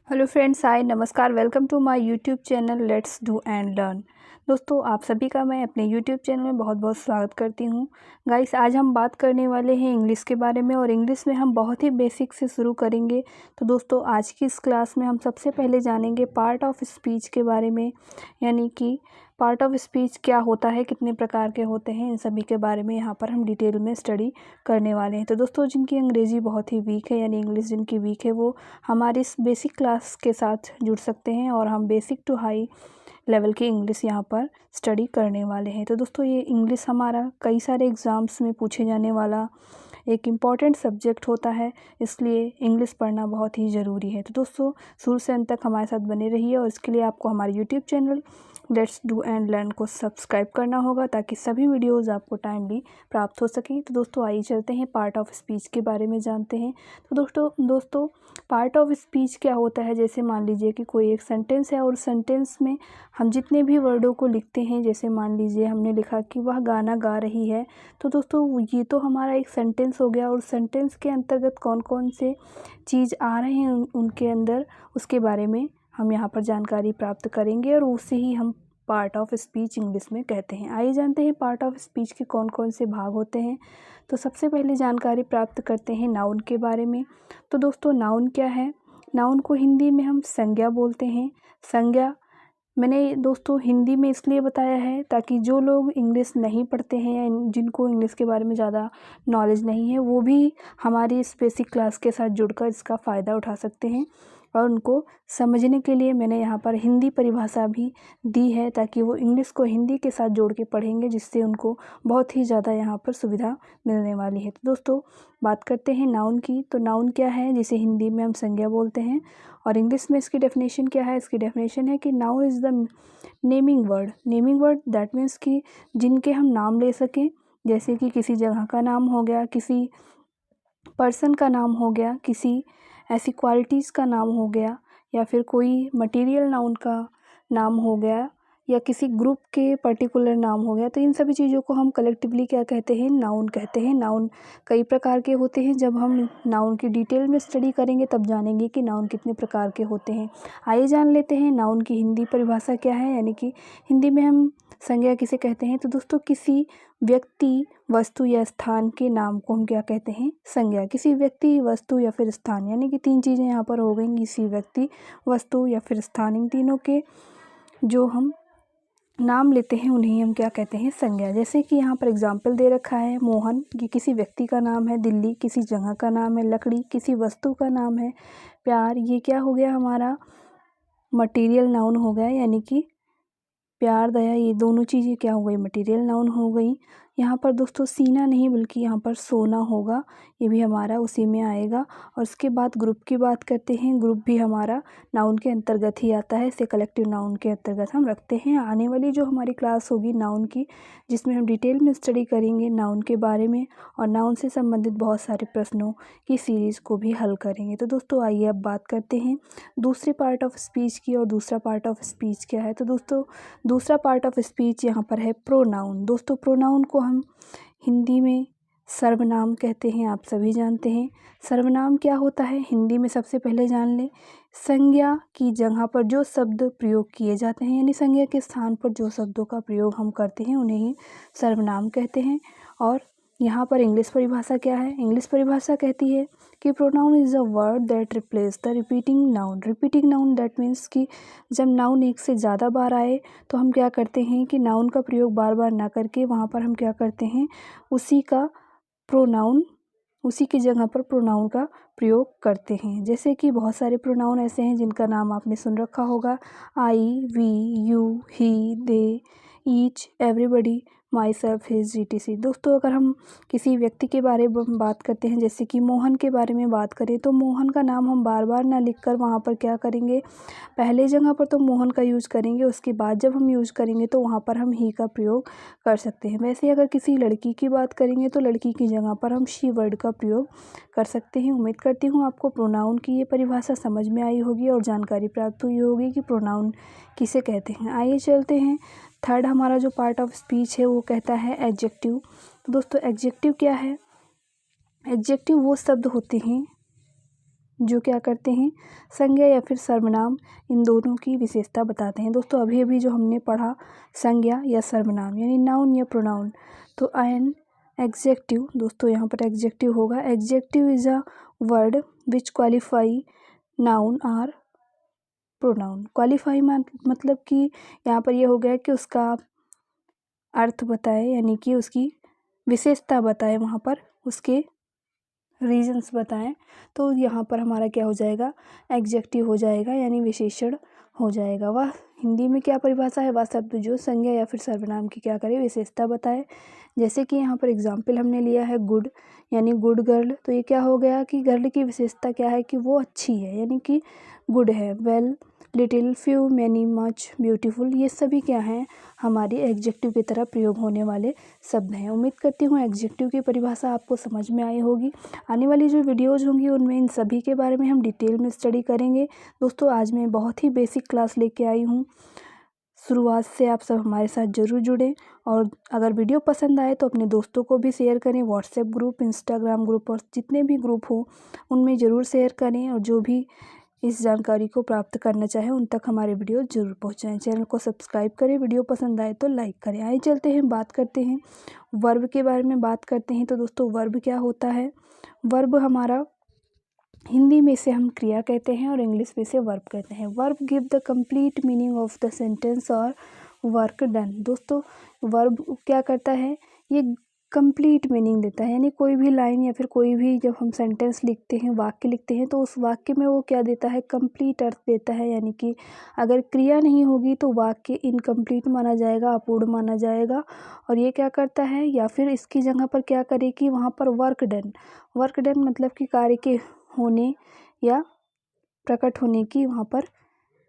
Hello friends, hi, नमस्कार। Welcome to my YouTube channel let's do and learn. दोस्तों, आप सभी का मैं अपने यूट्यूब चैनल में बहुत बहुत स्वागत करती हूँ। गाइस, आज हम बात करने वाले हैं इंग्लिश के बारे में और इंग्लिश में हम बहुत ही बेसिक से शुरू करेंगे। तो दोस्तों, आज की इस क्लास में हम सबसे पहले जानेंगे पार्ट ऑफ स्पीच के बारे में, यानी कि पार्ट ऑफ स्पीच क्या होता है, कितने प्रकार के होते हैं, इन सभी के बारे में यहाँ पर हम डिटेल में स्टडी करने वाले हैं। तो दोस्तों, जिनकी अंग्रेज़ी बहुत ही वीक है, यानी इंग्लिश जिनकी वीक है, वो हमारी इस बेसिक क्लास के साथ जुड़ सकते हैं और हम बेसिक टू हाई लेवल की इंग्लिश यहाँ पर स्टडी करने वाले हैं। तो दोस्तों, ये इंग्लिश हमारा कई सारे एग्ज़ाम्स में पूछे जाने वाला एक इम्पॉर्टेंट सब्जेक्ट होता है, इसलिए इंग्लिश पढ़ना बहुत ही ज़रूरी है। तो दोस्तों, शुरू से अंत तक हमारे साथ बने रहिए और इसके लिए आपको हमारे YouTube channel let's do and learn को सब्सक्राइब करना होगा ताकि सभी वीडियोज़ आपको टाइमली प्राप्त हो सकें। तो दोस्तों, आइए चलते हैं पार्ट ऑफ स्पीच के बारे में जानते हैं। तो दोस्तों पार्ट ऑफ स्पीच क्या होता है? जैसे मान लीजिए कि कोई एक सेंटेंस है और सेंटेंस में हम जितने भी वर्डों को लिखते हैं, जैसे मान लीजिए हमने लिखा कि वह गाना गा रही है, तो दोस्तों ये तो हमारा एक सेंटेंस हो गया और सेंटेंस के अंतर्गत कौन कौन से चीज़ आ रहे हैं उनके अंदर, उसके बारे में हम यहाँ पर जानकारी प्राप्त करेंगे और उसे ही हम पार्ट ऑफ स्पीच इंग्लिश में कहते हैं। आइए जानते हैं पार्ट ऑफ स्पीच के कौन कौन से भाग होते हैं। तो सबसे पहले जानकारी प्राप्त करते हैं नाउन के बारे में। तो दोस्तों, नाउन क्या है? नाउन को हिंदी में हम संज्ञा बोलते हैं। संज्ञा मैंने दोस्तों हिंदी में इसलिए बताया है ताकि जो लोग इंग्लिश नहीं पढ़ते हैं या जिनको इंग्लिश के बारे में ज़्यादा नॉलेज नहीं है, वो भी हमारी इस बेसिक क्लास के साथ जुड़कर इसका फ़ायदा उठा सकते हैं। और उनको समझने के लिए मैंने यहाँ पर हिंदी परिभाषा भी दी है ताकि वो इंग्लिश को हिंदी के साथ जोड़ के पढ़ेंगे, जिससे उनको बहुत ही ज़्यादा यहाँ पर सुविधा मिलने वाली है। तो दोस्तों, बात करते हैं नाउन की। तो नाउन क्या है? जिसे हिंदी में हम संज्ञा बोलते हैं और इंग्लिश में इसकी डेफिनेशन क्या है? इसकी डेफिनेशन है कि noun is the naming word. Naming word that means कि जिनके हम नाम ले सकें, जैसे कि किसी जगह का नाम हो गया, किसी पर्सन का नाम हो गया, किसी ऐसी क्वालिटीज़ का नाम हो गया, या फिर कोई मटेरियल नाउन का नाम हो गया, या किसी ग्रुप के पर्टिकुलर नाम हो गया। तो इन सभी चीज़ों को हम कलेक्टिवली क्या कहते हैं? नाउन कहते हैं। नाउन कई प्रकार के होते हैं। जब हम नाउन की डिटेल में स्टडी करेंगे तब जानेंगे कि नाउन कितने प्रकार के होते हैं। आइए जान लेते हैं नाउन की हिंदी परिभाषा क्या है, यानी कि हिंदी में हम संज्ञा किसे कहते हैं? तो दोस्तों, किसी व्यक्ति, वस्तु या स्थान के नाम को हम क्या कहते हैं? संज्ञा। किसी व्यक्ति, वस्तु या फिर स्थान, यानी कि तीन चीज़ें यहाँ पर हो गई। किसी व्यक्ति, वस्तु या फिर स्थान, इन तीनों के जो हम नाम लेते हैं उन्हें हम क्या कहते हैं? संज्ञा। जैसे कि यहाँ पर एग्जाम्पल दे रखा है, मोहन ये किसी व्यक्ति का नाम है, दिल्ली किसी जगह का नाम है, लकड़ी किसी वस्तु का नाम है, प्यार ये क्या हो गया? हमारा मटेरियल नाउन हो गया, यानी कि प्यार, दया, ये दोनों चीज़ें क्या हो गई? मटेरियल नाउन हो गई। यहाँ पर दोस्तों सीना नहीं बल्कि यहाँ पर सोना होगा, ये भी हमारा उसी में आएगा। और उसके बाद ग्रुप की बात करते हैं। ग्रुप भी हमारा नाउन के अंतर्गत ही आता है, इसे कलेक्टिव नाउन के अंतर्गत हम रखते हैं। आने वाली जो हमारी क्लास होगी नाउन की, जिसमें हम डिटेल में स्टडी करेंगे नाउन के बारे में और नाउन से संबंधित बहुत सारे प्रश्नों की सीरीज़ को भी हल करेंगे। तो दोस्तों, आइए अब बात करते हैं दूसरे पार्ट ऑफ स्पीच की। और दूसरा पार्ट ऑफ स्पीच क्या है? तो दोस्तों, दूसरा पार्ट ऑफ स्पीच यहाँ पर है प्रोनाउन। दोस्तों, प्रोनाउन को हम हिंदी में सर्वनाम कहते हैं, आप सभी जानते हैं। सर्वनाम क्या होता है? हिंदी में सबसे पहले जान लें, संज्ञा की जगह पर जो शब्द प्रयोग किए जाते हैं, यानी संज्ञा के स्थान पर जो शब्दों का प्रयोग हम करते हैं उन्हें ही सर्वनाम कहते हैं। और यहाँ पर इंग्लिश परिभाषा क्या है? इंग्लिश परिभाषा कहती है कि pronoun is a word that replace the repeating noun. Repeating noun that means कि जब नाउन एक से ज़्यादा बार आए तो हम क्या करते हैं कि नाउन का प्रयोग बार बार ना करके वहाँ पर हम क्या करते हैं? उसी की जगह पर प्रोनाउन का प्रयोग करते हैं। जैसे कि बहुत सारे प्रोनाउन ऐसे हैं जिनका नाम आपने सुन रखा होगा, I, we, you, he, they, each, everybody, myself, his, etc। दोस्तों, अगर हम किसी व्यक्ति के बारे में बात करते हैं, जैसे कि मोहन के बारे में बात करें, तो मोहन का नाम हम बार बार ना लिख कर वहाँ पर क्या करेंगे? पहले जगह पर तो मोहन का यूज़ करेंगे, उसके बाद जब हम यूज़ करेंगे तो वहाँ पर हम ही का प्रयोग कर सकते हैं। वैसे अगर किसी लड़की की बात करेंगे तो लड़की की जगह पर हम शी वर्ड का प्रयोग कर सकते हैं। उम्मीद करती हूँ आपको प्रोनाउन की ये परिभाषा समझ में आई होगी और जानकारी प्राप्त हुई होगी कि प्रोनाउन किसे कहते हैं। आइए चलते हैं, थर्ड हमारा जो पार्ट ऑफ स्पीच है वो कहता है एडजेक्टिव। तो दोस्तों, एडजेक्टिव क्या है? एडजेक्टिव वो शब्द होते हैं जो क्या करते हैं संज्ञा या फिर सर्वनाम इन दोनों की विशेषता बताते हैं। दोस्तों अभी अभी जो हमने पढ़ा संज्ञा या सर्वनाम यानी नाउन या प्रोनाउन, तो एन एग्जेक्टिव, दोस्तों यहाँ पर एग्जेक्टिव होगा। Adjective is a word which qualify noun or pronoun. Qualify मतलब कि यहाँ पर ये हो गया कि उसका अर्थ बताए यानी कि उसकी विशेषता बताए, वहाँ पर उसके रीजन्स बताएं, तो यहाँ पर हमारा क्या हो जाएगा एग्जेक्टिव हो जाएगा यानी विशेषण हो जाएगा। वह हिंदी में क्या परिभाषा है, वह शब्द जो संज्ञा या फिर सर्वनाम की क्या करे विशेषता बताए। जैसे कि यहाँ पर एग्जाम्पल हमने लिया है गुड यानी गुड गर्ल, तो ये क्या हो गया कि गर्ल की विशेषता क्या है कि वो अच्छी है यानी कि गुड है। Well, little, few, many, much, beautiful, ये सभी क्या हैं हमारी एग्जेक्टिव की तरह प्रयोग होने वाले शब्द हैं। उम्मीद करती हूँ एग्जेक्टिव की परिभाषा आपको समझ में आई होगी। आने वाली जो वीडियोज़ होंगी उनमें इन सभी के बारे में हम डिटेल में स्टडी करेंगे। दोस्तों आज मैं बहुत ही बेसिक क्लास लेके आई हूँ, शुरुआत से आप सब हमारे साथ ज़रूर जुड़ें, और अगर वीडियो पसंद आए तो अपने दोस्तों को भी शेयर करें। व्हाट्सएप ग्रुप, इंस्टाग्राम ग्रुप और जितने भी ग्रुप हो उनमें ज़रूर शेयर करें, और जो भी इस जानकारी को प्राप्त करना चाहें उन तक हमारे वीडियो जरूर पहुंचाएं। चैनल को सब्सक्राइब करें, वीडियो पसंद आए तो लाइक करें। आइए चलते हैं बात करते हैं वर्ब के बारे में बात करते हैं। तो दोस्तों वर्ब क्या होता है, वर्ब हमारा हिंदी में इसे हम क्रिया कहते हैं और इंग्लिश में इसे वर्ब कहते हैं। Verb give the complete meaning of the sentence और वर्क डन। दोस्तों वर्ब क्या करता है, ये कंप्लीट मीनिंग देता है यानी कोई भी लाइन या फिर कोई भी जब हम सेंटेंस लिखते हैं, वाक्य लिखते हैं, तो उस वाक्य में वो क्या देता है कंप्लीट अर्थ देता है। यानी कि अगर क्रिया नहीं होगी तो वाक्य इनकम्प्लीट माना जाएगा, अपूर्ण माना जाएगा। और ये क्या करता है, या फिर इसकी जगह पर क्या करे कि वहाँ पर वर्क डन, वर्क डन मतलब कि कार्य के होने या प्रकट होने की वहाँ पर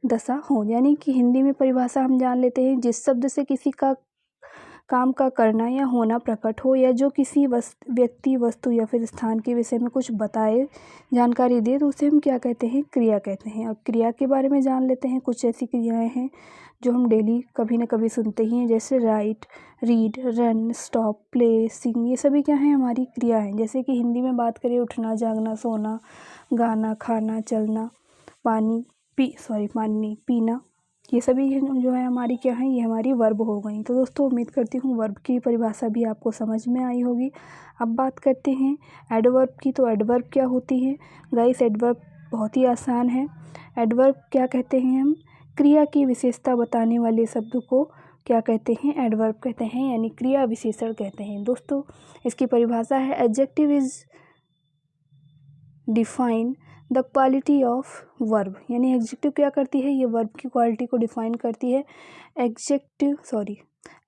दशा हो। यानी कि हिंदी में परिभाषा हम जान लेते हैं, जिस शब्द से किसी का काम का करना या होना प्रकट हो, या जो किसी व्यक्ति, वस्तु या फिर स्थान के विषय में कुछ बताए, जानकारी दे, तो उसे हम क्या कहते हैं क्रिया कहते हैं। अब क्रिया के बारे में जान लेते हैं। कुछ ऐसी क्रियाएं हैं जो हम डेली कभी ना कभी सुनते ही हैं, जैसे write, read, run, stop, play, sing, ये सभी क्या हैं हमारी क्रिया हैं। जैसे कि हिंदी में बात करें उठना, जागना, सोना, गाना, खाना, चलना, पानी पीना, ये सभी जो है हमारी क्या है, ये हमारी वर्ब हो गई। तो दोस्तों उम्मीद करती हूँ वर्ब की परिभाषा भी आपको समझ में आई होगी। अब बात करते हैं एडवर्ब की। तो एडवर्ब क्या होती है गाइस, एडवर्ब बहुत ही आसान है। एडवर्ब क्या कहते हैं हम, क्रिया की विशेषता बताने वाले शब्द को क्या कहते हैं एडवर्ब कहते हैं, यानी क्रिया विशेषण कहते हैं। दोस्तों इसकी परिभाषा है adjective is define the quality of verb, यानी एडजेक्टिव क्या करती है, ये वर्ब की क्वालिटी को डिफाइन करती है।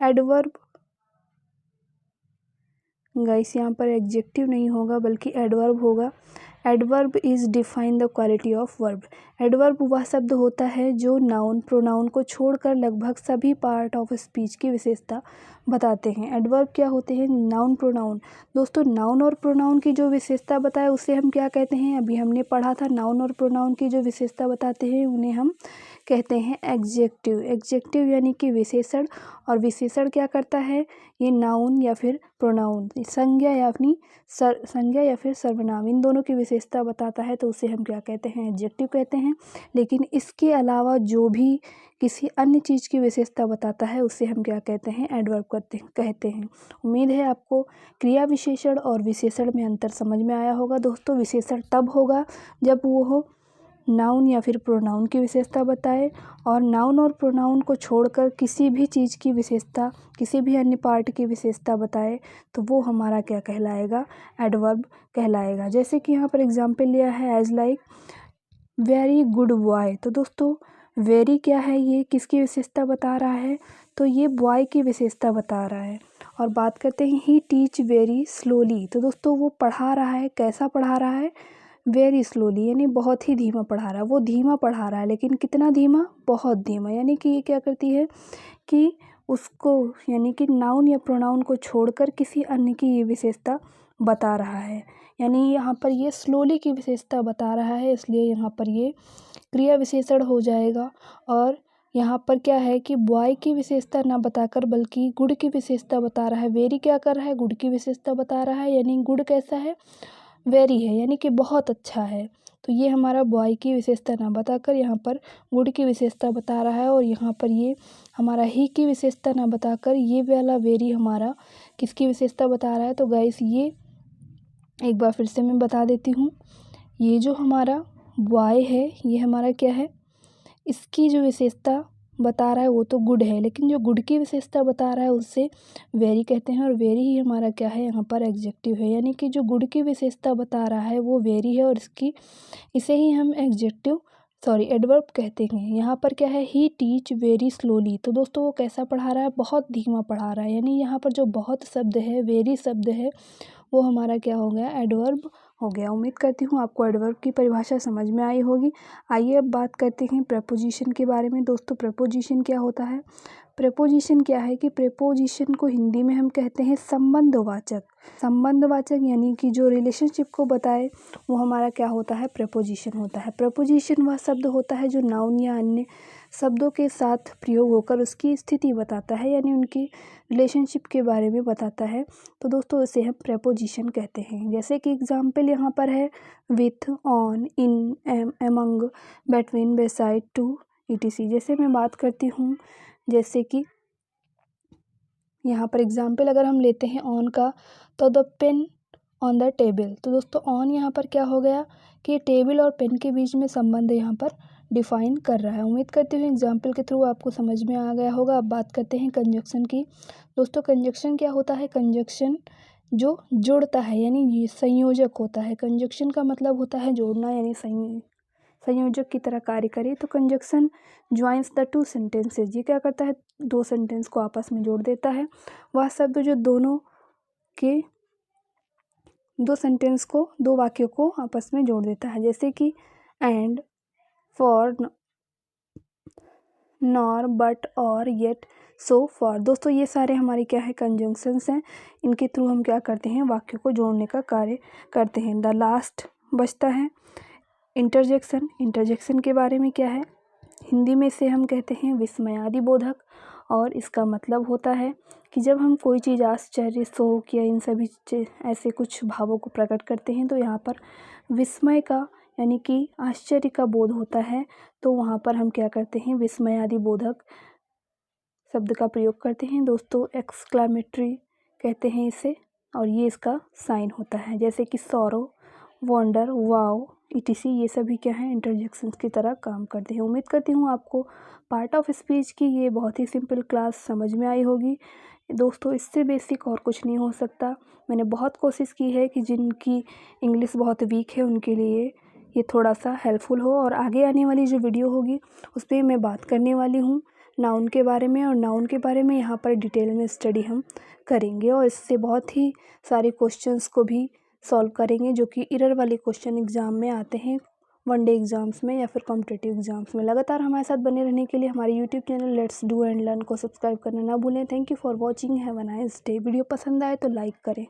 एडवर्ब गाइस यहाँ पर एडजेक्टिव नहीं होगा बल्कि एडवर्ब होगा। Adverb is define the quality of verb. Adverb वह शब्द होता है जो नाउन प्रोनाउन को छोड़कर लगभग सभी पार्ट ऑफ स्पीच की विशेषता बताते हैं। एडवर्ब क्या होते हैं, नाउन प्रोनाउन। दोस्तों नाउन और प्रोनाउन की जो विशेषता बताए उसे हम क्या कहते हैं, अभी हमने पढ़ा था, नाउन और प्रोनाउन की जो विशेषता बताते हैं उन्हें हम कहते हैं एग्जेक्टिव। एग्जेक्टिव यानी कि विशेषण, और विशेषण क्या करता है, ये नाउन या फिर प्रोनाउन, संज्ञा या फिर सर्वनाम, इन दोनों की विशेषता बताता है, तो उसे हम क्या कहते हैं एडजेक्टिव कहते हैं। लेकिन इसके अलावा जो भी किसी अन्य चीज़ की विशेषता बताता है उसे हम क्या कहते हैं एडवर्ब कहते हैं। उम्मीद है आपको क्रिया विशेषण और विशेषण में अंतर समझ में आया होगा। दोस्तों विशेषण तब होगा जब वो हो नाउन या फिर प्रोनाउन की विशेषता बताए, और नाउन और प्रोनाउन को छोड़कर किसी भी चीज़ की विशेषता, किसी भी अन्य पार्ट की विशेषता बताए, तो वो हमारा क्या कहलाएगा एडवर्ब कहलाएगा। जैसे कि यहाँ पर एग्जाम्पल लिया है as like very good boy. तो दोस्तों वेरी क्या है, ये किसकी विशेषता बता रहा है, तो ये बॉय की विशेषता बता रहा है। और बात करते हैं ही टीच वेरी स्लोली। तो दोस्तों वो पढ़ा रहा है, कैसा पढ़ा रहा है, वेरी स्लोली, यानी बहुत ही धीमा पढ़ा रहा है। वो धीमा पढ़ा रहा है, लेकिन कितना धीमा, बहुत धीमा। यानी कि ये क्या करती है कि उसको, यानी कि नाउन या प्रोनाउन को छोड़कर किसी अन्य की ये विशेषता बता रहा है। यानी यहाँ पर ये स्लोली की विशेषता बता रहा है, इसलिए यहाँ पर ये क्रिया विशेषण हो जाएगा। और यहाँ पर क्या है कि बॉय की विशेषता ना बताकर बल्कि गुड की विशेषता बता रहा है। वेरी क्या कर रहा है, गुड की विशेषता बता रहा है, यानी गुड कैसा है, वेरी है, यानी कि बहुत अच्छा है। तो ये हमारा बॉय की विशेषता ना बताकर यहाँ पर गुड की विशेषता बता रहा है, और यहाँ पर ये हमारा ही की विशेषता ना बताकर ये वाला वेरी हमारा किसकी विशेषता बता रहा है। तो गाइस ये एक बार फिर से मैं बता देती हूँ, ये जो हमारा बॉय है ये हमारा क्या है, इसकी जो विशेषता बता रहा है वो तो गुड है, लेकिन जो गुड की विशेषता बता रहा है उससे वेरी कहते हैं, और वेरी ही हमारा क्या है यहाँ पर एडजेक्टिव है। यानी कि जो गुड की विशेषता बता रहा है वो वेरी है, और इसे ही हम एडवर्ब कहते हैं। यहाँ पर क्या है, ही टीच वेरी स्लोली। तो दोस्तों वो कैसा पढ़ा रहा है, बहुत धीमा पढ़ा रहा है। यानी यहाँ पर जो बहुत शब्द है, वेरी शब्द है, वो हमारा क्या हो गया, एडवर्ब हो गया। उम्मीद करती हूँ आपको एडवर्ब की परिभाषा समझ में आई होगी। आइए अब बात करते हैं प्रेपोजिशन के बारे में। दोस्तों प्रेपोजिशन क्या होता है? प्रेपोजिशन क्या है कि प्रेपोजिशन को हिंदी में हम कहते हैं संबंधवाचक। संबंधवाचक यानी कि जो रिलेशनशिप को बताए वो हमारा क्या होता है, प्रेपोजिशन होता है। प्रेपोजिशन वह शब्द होता है जो नाउन या अन्य शब्दों के साथ प्रयोग होकर उसकी स्थिति बताता है, यानी उनकी रिलेशनशिप के बारे में बताता है। तो दोस्तों इसे हम प्रेपोजिशन कहते हैं। जैसे कि एग्जाम्पल यहाँ पर है with, on, in, am, among, between, beside, to, etc। जैसे मैं बात करती हूँ, जैसे कि यहाँ पर एग्जाम्पल अगर हम लेते हैं ऑन का, तो the pain on the table. तो दोस्तों ऑन यहाँ पर क्या हो गया कि टेबल और पेन के बीच में संबंध यहाँ पर डिफाइन कर रहा है। उम्मीद करती हूँ एग्जाम्पल के थ्रू आपको समझ में आ गया होगा। अब बात करते हैं कंजक्शन की। दोस्तों कंजक्शन क्या होता है? कंजक्शन जो जोड़ता है, यानी ये संयोजक होता है। कंजक्शन का मतलब होता है जोड़ना, यानी संयोजक की तरह कार्य करे। तो conjunction joins the two sentences, ये क्या करता है, दो सेंटेंस को आपस में जोड़ देता है। वह शब्द जो दो वाक्यों को आपस में जोड़ देता है, जैसे कि एंड, फॉर, नॉर, बट, और, येट, सो, फॉर। दोस्तों ये सारे हमारे क्या है, कंजंक्शंस हैं। इनके थ्रू हम क्या करते हैं, वाक्यों को जोड़ने का कार्य करते हैं। द लास्ट बचता है इंटरजेक्शन। इंटरजेक्शन के बारे में क्या है, हिंदी में इसे हम कहते हैं विस्मयादि बोधक, और इसका मतलब होता है कि जब हम कोई चीज़ आश्चर्य, शोक या इन सभी ऐसे कुछ भावों को प्रकट करते हैं तो यहाँ पर विस्मय का यानी कि आश्चर्य का बोध होता है, तो वहाँ पर हम क्या करते हैं, विस्मयादि बोधक शब्द का प्रयोग करते हैं। दोस्तों एक्सक्लामेटरी कहते हैं इसे, और ये इसका साइन होता है, जैसे कि सॉरो, वंडर, वाओ, etc। ये सभी क्या है, इंटरजेक्शंस की तरह काम करते हैं। उम्मीद करती हूँ आपको पार्ट ऑफ स्पीच की ये बहुत ही सिंपल क्लास समझ में आई होगी। दोस्तों इससे बेसिक और कुछ नहीं हो सकता। मैंने बहुत कोशिश की है कि जिनकी इंग्लिश बहुत वीक है उनके लिए ये थोड़ा सा हेल्पफुल हो, और आगे आने वाली जो वीडियो होगी उस पर मैं बात करने वाली हूँ नाउन के बारे में, और नाउन के बारे में यहाँ पर डिटेल में स्टडी हम करेंगे, और इससे बहुत ही सारे क्वेश्चंस को भी सॉल्व करेंगे जो कि एरर वाले क्वेश्चन एग्जाम में आते हैं, वनडे एग्जाम्स में या फिर कॉम्पिटिटिव एग्जाम्स में। लगातार हमारे साथ बने रहने के लिए हमारे YouTube channel let's do and learn को सब्सक्राइब करना ना भूलें। Thank you for watching, have a nice day. Video पसंद आए तो लाइक करें।